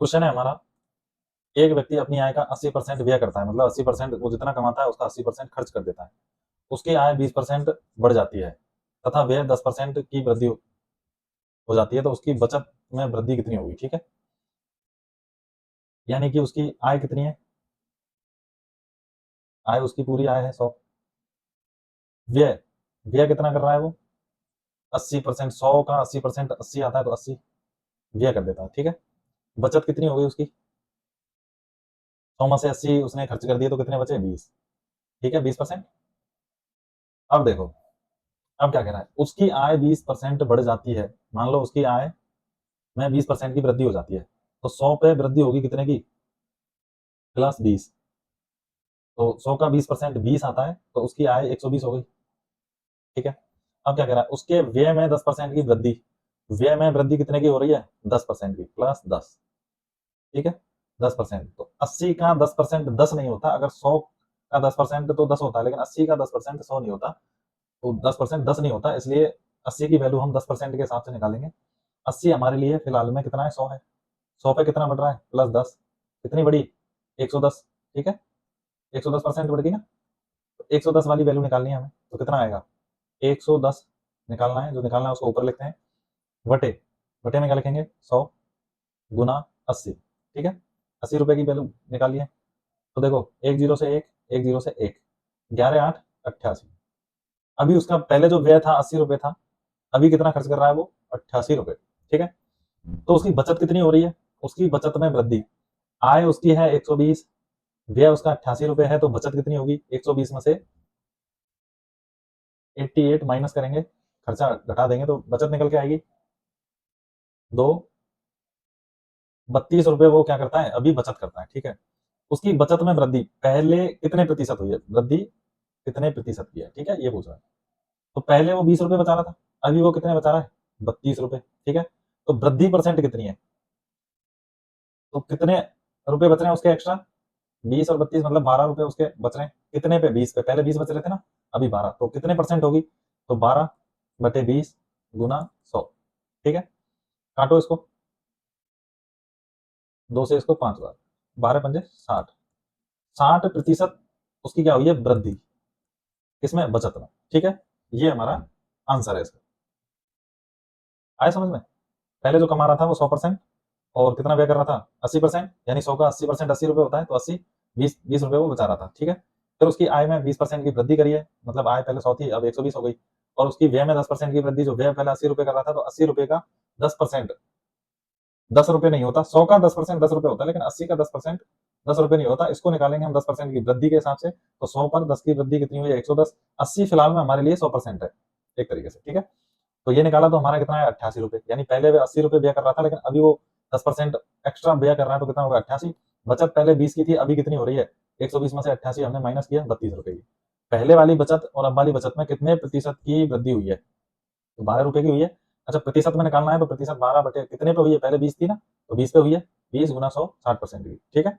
Question है हमारा, एक व्यक्ति अपनी आय का 80% व्यय करता है, मतलब 80% वो जितना कमाता है उसका 80% खर्च कर देता है। उसकी आय 20% बढ़ जाती है तथा व्यय 10% की वृद्धि हो जाती है, तो उसकी बचत में वृद्धि कितनी होगी? ठीक है, यानी कि उसकी आय कितनी है? आय उसकी पूरी आय है 100। व्यय व्यय कितना कर रहा है वो? 80%। 100 का 80% 80 आता है, तो 80 व्यय कर देता है। ठीक है, बचत कितनी हो गई उसकी? 100 में से 80 उसने खर्च कर दिए, तो कितने बचे? 20। ठीक है, 20%। अब देखो, अब क्या कह रहा है, उसकी आय 20% बढ़ जाती है। मान लो उसकी आय में 20% की वृद्धि हो जाती है, तो 100 पे वृद्धि होगी कितने की? +20। तो 100 का 20% 20 आता है, तो उसकी आय 120 हो गई। ठीक है, अब क्या कह रहा है, उसके व्यय में 10% की वृद्धि। व्यय में वृद्धि कितने की हो रही है? 10% की, +10। ठीक है, 10%। तो 80 का 10% 10 नहीं होता। अगर 100 का 10% तो 10 होता है, लेकिन 80 का 10% 100 नहीं होता। तो 10% 10 नहीं होता, इसलिए 80 की वैल्यू हम 10% के हिसाब से निकालेंगे। 80 हमारे लिए फिलहाल में कितना है? 100 है। 100 पे कितना बढ़ रहा है? +10। कितनी बढ़ी? 110। ठीक है, 110% बढ़ गई ना। तो 110 वाली वैल्यू निकालनी है हमें, तो कितना आएगा? 110 निकालना है। जो निकालना है उसको ऊपर लिखते हैं, वटे वटे में क्या लिखेंगे? 100 गुना 80। ठीक है, 80 रुपए की वैल्यू निकालिए। तो देखो, एक जीरो से एक, एक जीरो से एक, 11 8 88। अभी उसका पहले जो व्यय था 80 रुपए था, अभी कितना खर्च कर रहा है वो? 88 रुपए। ठीक है, तो उसकी बचत कितनी हो रही है? उसकी बचत में वृद्धि। आय उसकी है 120, व्यय उसका 88 रुपए है, तो बचत कितनी होगी? 120 में से 88 माइनस करेंगे, खर्चा घटा देंगे, तो बचत निकल के आएगी दो 32 रुपए। वो क्या करता है? अभी बचत करता है। ठीक है, उसकी बचत में वृद्धि पहले कितने प्रतिशत हुई है? वृद्धि कितने प्रतिशत की है? ठीक है, ये पूछ रहा है। तो पहले वो 20 रुपए बचा रहा था, अभी वो कितने बचा रहा है? 32 रुपए। ठीक है, तो वृद्धि परसेंट कितनी है? तो कितने रुपए बच रहे हैं उसके एक्स्ट्रा? 20 और 32 मतलब 12 रुपए उसके बच रहे हैं। कितने पे? 20 पे। पहले 20 बच रहे थे ना, अभी 12। तो कितने परसेंट होगी? तो 12/20 गुना 100। ठीक है, काटो इसको, 2 से इसको 5 बार, 12 पंजे 60। 60% उसकी क्या हुई है? वृद्धि। किसमें? बचत में। ठीक है, ये हमारा आंसर है इसका। आया समझ में? पहले जो कमा रहा था वो 100%, और कितना व्यय कर रहा था? 80%। यानी 100 का 80% 80 रुपए होता है, तो 80 20 रुपए वो बचा रहा था। ठीक है, फिर उसकी आय में 20% की वृद्धि करी है, मतलब आय पहले 100 थी, अब 120 हो गई। और उसकी व्यय में 10% की वृद्धि। जो व्यय पहले 80 रुपए कर रहा था, तो 80 रुपए का 10%, 10 रुपए नहीं होता। 100 का 10% 10 रुपए होता है, लेकिन 80 का 10% 10 रुपए नहीं होता। इसको निकालेंगे हम 10% की वृद्धि के हिसाब से, तो 100 पर 10 की वृद्धि कितनी हुई है? 110। 80 फिलहाल में हमारे लिए 100% है, एक तरीके से। ठीक है, तो ये निकाला तो हमारा कितना है? 88 रुपए। यानी पहले वो 80 रुपए व्यय कर रहा था, लेकिन अभी वो 10% एक्स्ट्रा व्यय कर रहा है, तो कितना होगा? 88। बचत पहले 20 की थी, अभी कितनी हो रही है? 120 में से 88 हमने माइनस किया, 32 रुपए की। पहले वाली बचत और अब वाली बचत में कितने प्रतिशत की वृद्धि हुई है? तो 12 रुपए की हुई है। अच्छा, प्रतिशत में निकालना है, तो प्रतिशत 12 बटे कितने पे हुई है? पहले 20 थी ना, तो 20 पे हुई है। 20 गुना 100, 60% की। ठीक है,